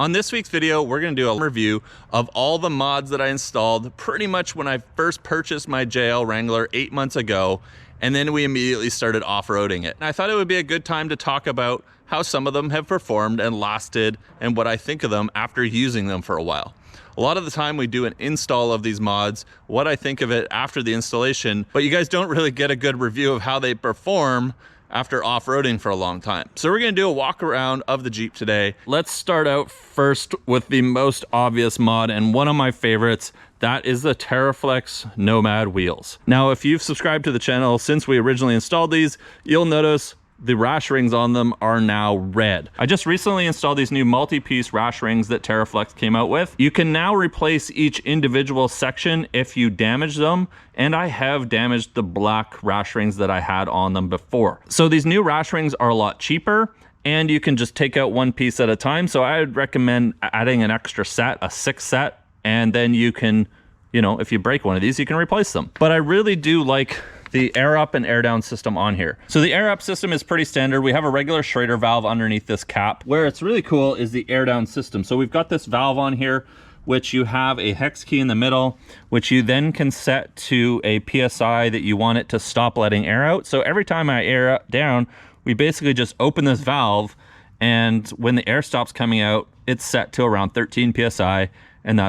On this week's video, we're gonna do a review of all the mods that I installed pretty much when I first purchased my JL Wrangler 8 months ago, and then we immediately started off-roading it. And I thought it would be a good time to talk about how some of them have performed and lasted and what I think of them after using them for a while. A lot of the time we do an install of these mods, what I think of it after the installation, but you guys don't really get a good review of how they perform after off-roading for a long time. So we're gonna do a walk around of the Jeep today. Let's start out first with the most obvious mod and one of my favorites. That is the Teraflex Nomad wheels. Now, if you've subscribed to the channel since we originally installed these, you'll notice the Rash rings on them are now red. I just recently installed these new multi-piece Rash rings that Teraflex came out with. You can now replace each individual section if you damage them, and I have damaged the black Rash rings that I had on them before. So these new Rash rings are a lot cheaper, and you can just take out one piece at a time. So I would recommend adding an extra set, a 6 set, and then you can, you know, if you break one of these, you can replace them. But I really do like the air up and air down system on here. So the air up system is pretty standard. We have a regular Schrader valve underneath this cap. Where it's really cool is the air down system. So we've got this valve on here, which you have a hex key in the middle, which you then can set to a PSI that you want it to stop letting air out. So every time I air down, we basically just open this valve, and when the air stops coming out, it's set to around 13 PSI, and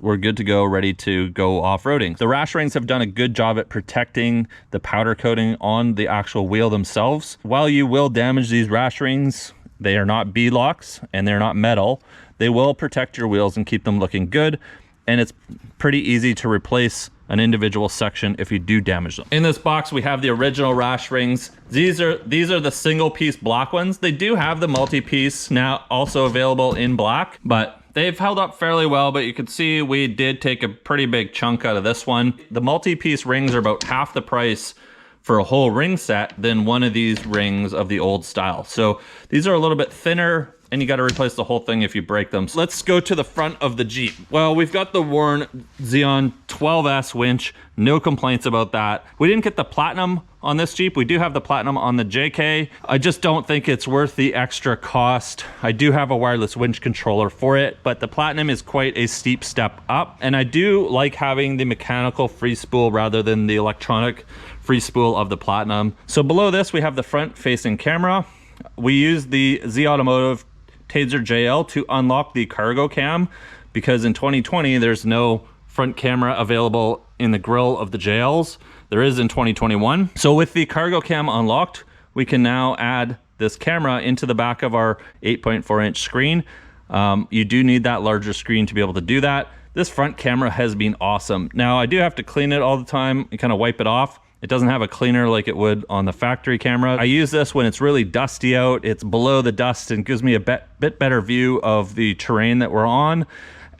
we're good to go, ready to go off-roading. The Rash rings have done a good job at protecting the powder coating on the actual wheel themselves. While you will damage these Rash rings, they are not B-locks and they're not metal. They will protect your wheels and keep them looking good, and it's pretty easy to replace an individual section if you do damage them. In this box, we have the original Rash rings. These are the single piece black ones. They do have the multi-piece now also available in black, but they've held up fairly well, but you can see we did take a pretty big chunk out of this one. The multi-piece rings are about half the price for a whole ring set than one of these rings of the old style. So these are a little bit thinner, and you got to replace the whole thing if you break them. So let's go to the front of the Jeep. Well, we've got the Warn Xeon 12S winch. No complaints about that. We didn't get the Platinum on this Jeep. We do have the Platinum on the JK. I just don't think it's worth the extra cost. I do have a wireless winch controller for it, but the Platinum is quite a steep step up. And I do like having the mechanical free spool rather than the electronic free spool of the Platinum. So below this, we have the front facing camera. We use the Z Automotive Taser JL to unlock the cargo cam, because in 2020 there's no front camera available in the grille of the JLs. There is in 2021. So with the cargo cam unlocked, we can now add this camera into the back of our 8.4 inch screen. You do need that larger screen to be able to do that. This front camera has been awesome. Now I do have to clean it all the time and kind of wipe it off. It doesn't have a cleaner like it would on the factory camera. I use this when it's really dusty out. It's below the dust and gives me a bit better view of the terrain that we're on.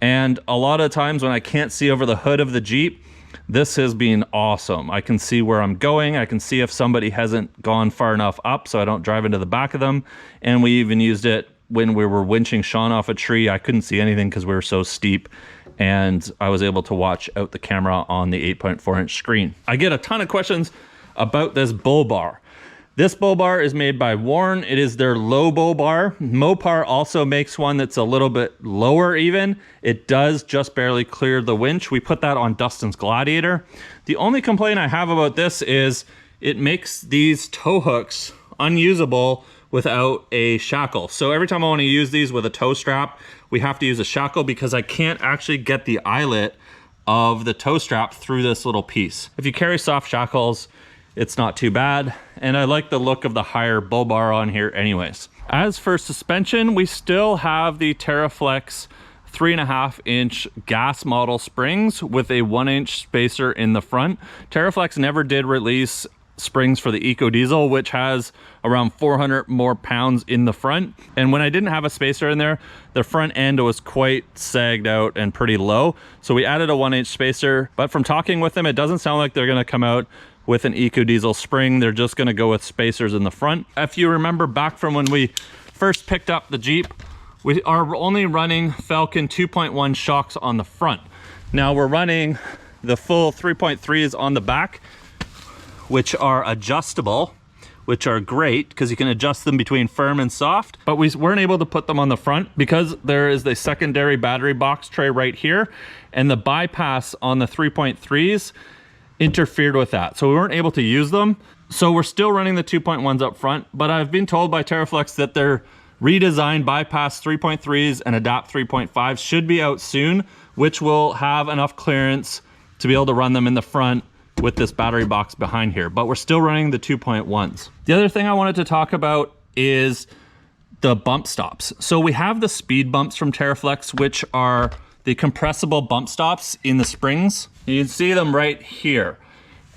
And a lot of times when I can't see over the hood of the Jeep, this has been awesome. I can see where I'm going. I can see if somebody hasn't gone far enough up so I don't drive into the back of them. And we even used it when we were winching Sean off a tree. I couldn't see anything because we were so steep, and I was able to watch out the camera on the 8.4 inch screen. I get a ton of questions about this bull bar. This bull bar is made by Warn. It is their low bull bar. Mopar also makes one that's a little bit lower even. It does just barely clear the winch. We put that on Dustin's Gladiator. The only complaint I have about this is it makes these tow hooks unusable without a shackle. So every time I want to use these with a tow strap, we have to use a shackle because I can't actually get the eyelet of the tow strap through this little piece. If you carry soft shackles, it's not too bad. And I like the look of the higher bull bar on here anyways. As for suspension, we still have the Teraflex 3.5 inch gas model springs with a 1 inch spacer in the front. Teraflex never did release springs for the Ecodiesel, which has around 400 more pounds in the front. And when I didn't have a spacer in there, the front end was quite sagged out and pretty low. So we added a 1 inch spacer, but from talking with them, it doesn't sound like they're gonna come out with an Ecodiesel spring. They're just gonna go with spacers in the front. If you remember back from when we first picked up the Jeep, we are only running Falcon 2.1 shocks on the front. Now we're running the full 3.3s on the back, which are adjustable which are great because you can adjust them between firm and soft, but we weren't able to put them on the front because there is the secondary battery box tray right here, and the bypass on the 3.3s interfered with that. So we weren't able to use them. So we're still running the 2.1s up front, but I've been told by Teraflex that their redesigned bypass 3.3s and adapt 3.5s should be out soon, which will have enough clearance to be able to run them in the front with this battery box behind here, but we're still running the 2.1s. The other thing I wanted to talk about is the bump stops. So we have the speed bumps from Teraflex, which are the compressible bump stops in the springs. You can see them right here.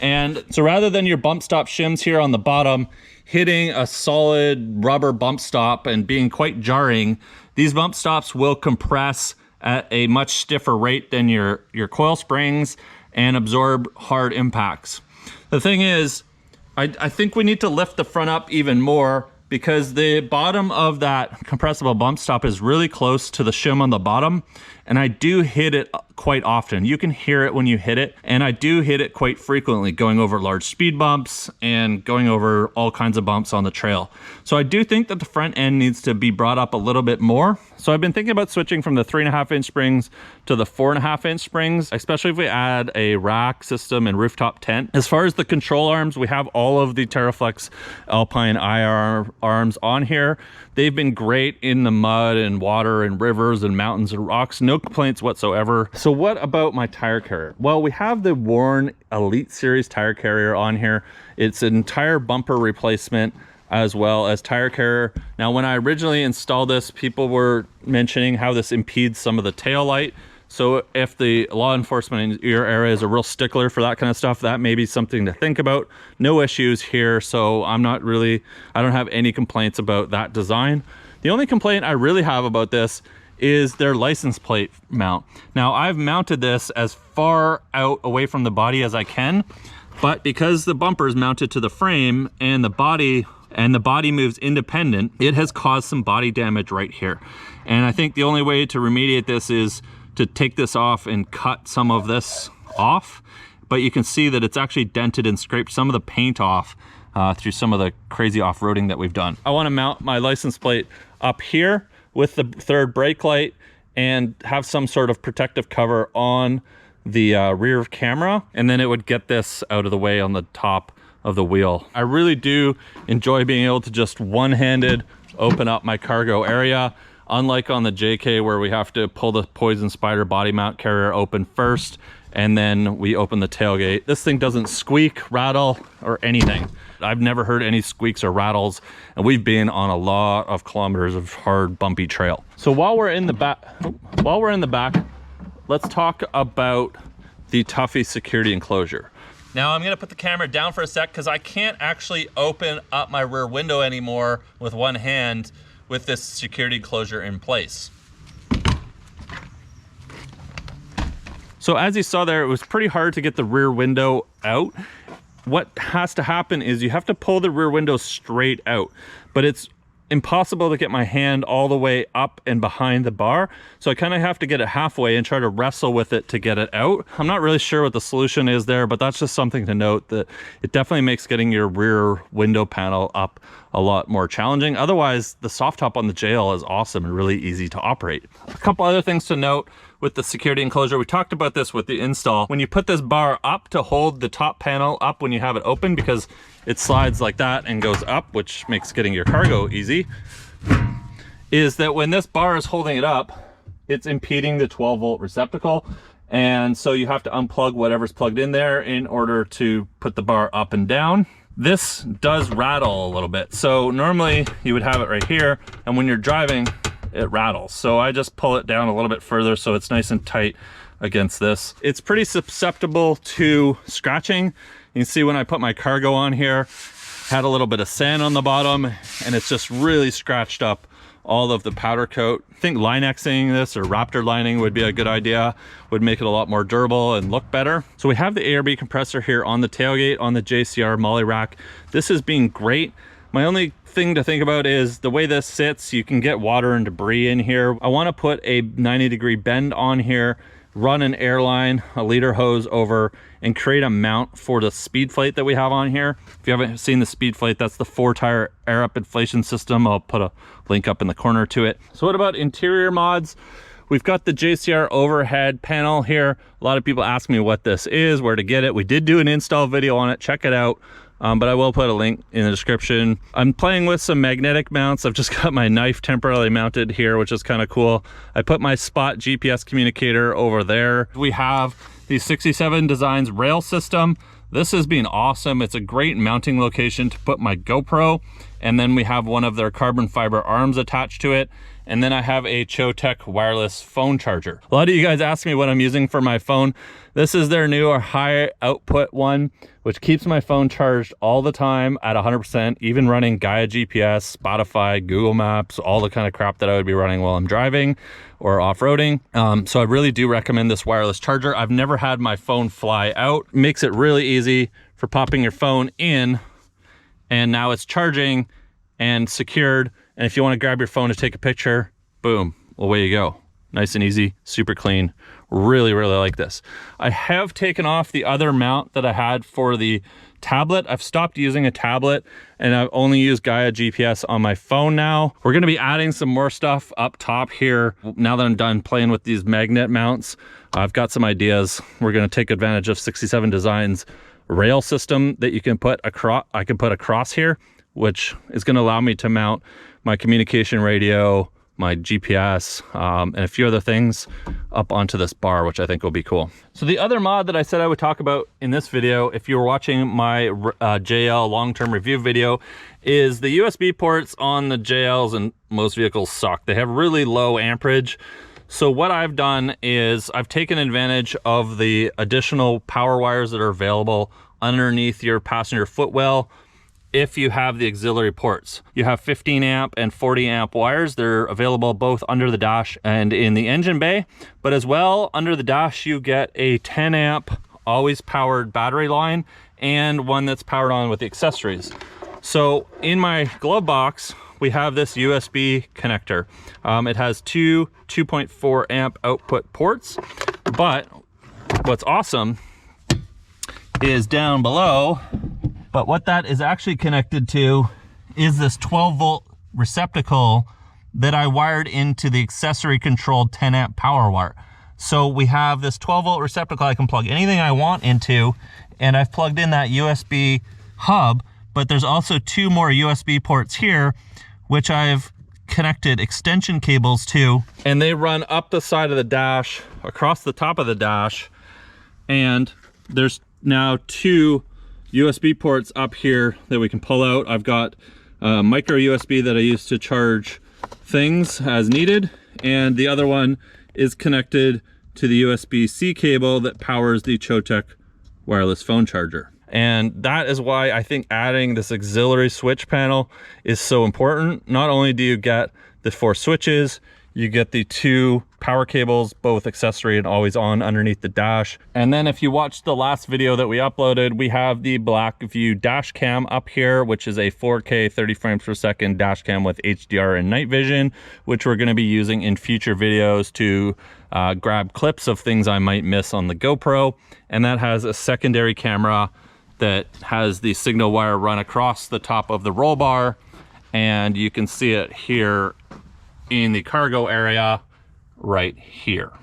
And so rather than your bump stop shims here on the bottom hitting a solid rubber bump stop and being quite jarring, these bump stops will compress at a much stiffer rate than your coil springs and absorb hard impacts. The thing is, I think we need to lift the front up even more because the bottom of that compressible bump stop is really close to the shim on the bottom, and I do hit it quite often. You can hear it when you hit it, and I do hit it quite frequently, going over large speed bumps and going over all kinds of bumps on the trail. So I do think that the front end needs to be brought up a little bit more. So I've been thinking about switching from the 3.5-inch springs to the 4.5-inch springs, especially if we add a rack system and rooftop tent. As far as the control arms, we have all of the Teraflex Alpine IR arms on here. They've been great in the mud and water and rivers and mountains and rocks. No complaints whatsoever. So what about my tire carrier? Well, we have the Warn Elite Series tire carrier on here. It's an entire bumper replacement as well as tire carrier. Now, when I originally installed this, people were mentioning how this impedes some of the tail light. So if the law enforcement in your area is a real stickler for that kind of stuff, that may be something to think about. No issues here, so I don't have any complaints about that design. The only complaint I really have about this is their license plate mount. Now, I've mounted this as far out away from the body as I can, but because the bumper is mounted to the frame and the body moves independent, it has caused some body damage right here. And I think the only way to remediate this is to take this off and cut some of this off, but you can see that it's actually dented and scraped some of the paint off through some of the crazy off-roading that we've done. I want to mount my license plate up here with the third brake light and have some sort of protective cover on the rear camera, and then it would get this out of the way on the top of the wheel. I really do enjoy being able to just one-handed open up my cargo area. Unlike on the JK where we have to pull the Poison Spider body mount carrier open first and then we open the tailgate. This thing doesn't squeak, rattle, or anything. I've never heard any squeaks or rattles, and we've been on a lot of kilometers of hard, bumpy trail. So while we're in the back, let's talk about the Tuffy security enclosure. Now I'm gonna put the camera down for a sec because I can't actually open up my rear window anymore with one hand with this security enclosure in place. So as you saw there, it was pretty hard to get the rear window out. What has to happen is you have to pull the rear window straight out, but it's impossible to get my hand all the way up and behind the bar. So I kind of have to get it halfway and try to wrestle with it to get it out. I'm not really sure what the solution is there, but that's just something to note, that it definitely makes getting your rear window panel up a lot more challenging. Otherwise, the soft top on the JL is awesome and really easy to operate. A couple other things to note with the security enclosure. We talked about this with the install. When you put this bar up to hold the top panel up when you have it open, because it slides like that and goes up, which makes getting your cargo easy, is that when this bar is holding it up, it's impeding the 12-volt receptacle. And so you have to unplug whatever's plugged in there in order to put the bar up and down. This does rattle a little bit. So normally you would have it right here, and when you're driving, it rattles. So I just pull it down a little bit further so it's nice and tight against this. It's pretty susceptible to scratching. You can see when I put my cargo on here, had a little bit of sand on the bottom, and it's just really scratched up all of the powder coat. I think Linexing this or Raptor lining would be a good idea, would make it a lot more durable and look better. So we have the ARB compressor here on the tailgate on the JCR Molly rack. This has been great. My only thing to think about is the way this sits, you can get water and debris in here. I want to put a 90-degree bend on here run an air line, a leader hose over, and create a mount for the speed plate that we have on here. If you haven't seen the speed plate, that's the 4-tire air up inflation system. I'll put a link up in the corner to it. So what about interior mods? We've got the JCR overhead panel here. A lot of people ask me what this is, where to get it. We did do an install video on it, check it out. But I will put a link in the description. I'm playing with some magnetic mounts. I've just got my knife temporarily mounted here, which is kind of cool. I put my Spot GPS communicator over there. We have the 67 Designs rail system. This has been awesome. It's a great mounting location to put my GoPro. And then we have one of their carbon fiber arms attached to it. And then I have a Chotec wireless phone charger. A lot of you guys ask me what I'm using for my phone. This is their new high output one, which keeps my phone charged all the time at 100%, even running Gaia GPS, Spotify, Google Maps, all the kind of crap that I would be running while I'm driving or off-roading. So I really do recommend this wireless charger. I've never had my phone fly out. Makes it really easy for popping your phone in, and now it's charging and secured. And if you want to grab your phone to take a picture, boom, away you go. Nice and easy, super clean. Really, really like this. I have taken off the other mount that I had for the tablet. I've stopped using a tablet and I've only used Gaia GPS on my phone now. We're going to be adding some more stuff up top here. Now that I'm done playing with these magnet mounts, I've got some ideas. We're going to take advantage of 67 Designs rail system that you can put across. I can put across here, which is going to allow me to mount my communication radio, my GPS, and a few other things up onto this bar, which I think will be cool. So the other mod that I said I would talk about in this video, if you were watching my JL long-term review video, is the USB ports on the JLs, and most vehicles suck. They have really low amperage. So what I've done is I've taken advantage of the additional power wires that are available underneath your passenger footwell. If you have the auxiliary ports, you have 15 amp and 40 amp wires. They're available both under the dash and in the engine bay, but as well under the dash, you get a 10 amp always powered battery line and one that's powered on with the accessories. So in my glove box, we have this USB connector. It has two 2.4 amp output ports, but what's awesome is down below. But what that is actually connected to is this 12 volt receptacle that I wired into the accessory controlled 10 amp power wire. So we have this 12 volt receptacle I can plug anything I want into, and I've plugged in that USB hub, but there's also two more USB ports here, which I've connected extension cables to, and they run up the side of the dash, across the top of the dash, and there's now two USB ports up here that we can pull out. I've got a micro USB that I use to charge things as needed, and the other one is connected to the USB-C cable that powers the Chotec wireless phone charger. And that is why I think adding this auxiliary switch panel is so important. Not only do you get the 4 switches, you get the 2 power cables, both accessory and always on underneath the dash. And then if you watched the last video that we uploaded, we have the Blackview dash cam up here, which is a 4K 30 frames per second dash cam with HDR and night vision, which we're going to be using in future videos to grab clips of things I might miss on the GoPro. And that has a secondary camera that has the signal wire run across the top of the roll bar, and you can see it here in the cargo area right here.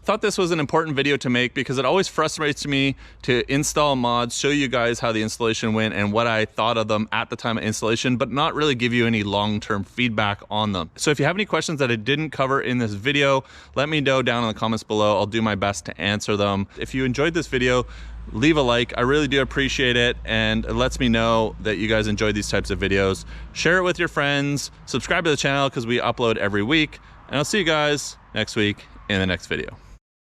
Thought this was an important video to make because it always frustrates me to install mods, show you guys how the installation went and what I thought of them at the time of installation, but not really give you any long-term feedback on them. So if you have any questions that I didn't cover in this video, let me know down in the comments below. I'll do my best to answer them. If you enjoyed this video, leave a like. I really do appreciate it, and it lets me know that you guys enjoy these types of videos. Share it with your friends, subscribe to the channel because we upload every week, and I'll see you guys next week in the next video.